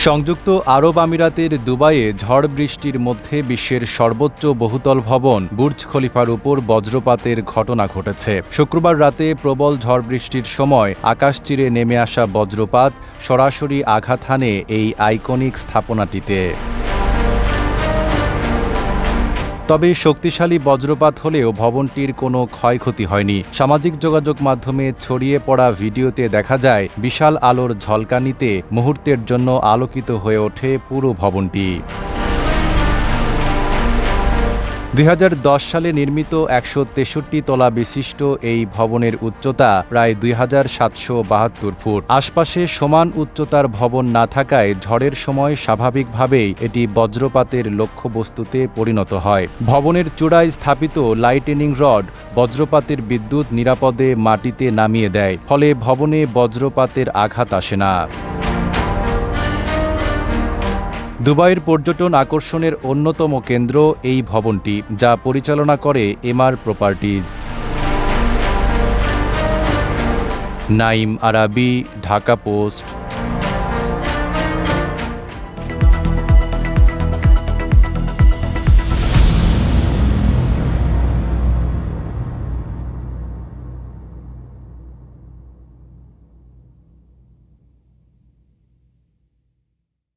সংযুক্ত আরব আমিরাতের দুবাইয়ে ঝড় বৃষ্টির মধ্যে বিশ্বের সর্বোচ্চ বহুতল ভবন বুর্জ খলিফার উপর বজ্রপাতের ঘটনা ঘটেছে। শুক্রবার রাতে প্রবল ঝড় বৃষ্টির সময় আকাশ চিরে নেমে আসা বজ্রপাত সরাসরি আঘাত হানে এই আইকনিক স্থাপনাটিতে। তবে শক্তিশালী বজ্রপাত হলেও ভবনটির কোনো ক্ষয়ক্ষতি হয়নি। সামাজিক যোগাযোগ মাধ্যমে ছড়িয়ে পড়া ভিডিওতে দেখা যায় বিশাল আলোর ঝলকানিতে মুহূর্তের জন্য আলোকিত হয়ে ওঠে পুরো ভবনটি। ২০১০ সালে নির্মিত ১৬৩ তলা বিশিষ্ট এই ভবনের উচ্চতা প্রায় ২৭৭৭ ফুট। আশপাশে সমান উচ্চতার ভবন না থাকায় ঝড়ের সময় স্বাভাবিকভাবেই এটি বজ্রপাতের লক্ষ্যবস্তুতে পরিণত হয়। ভবনের চূড়ায় স্থাপিত লাইটেনিং রড বজ্রপাতের বিদ্যুৎ নিরাপদে মাটিতে নামিয়ে দেয়, ফলে ভবনে বজ্রপাতের আঘাত আসে না। দুবাইয়ের পর্যটন আকর্ষণের অন্যতম কেন্দ্র এই ভবনটি, যা পরিচালনা করে MR properties. Naim Arabi, Dhaka post.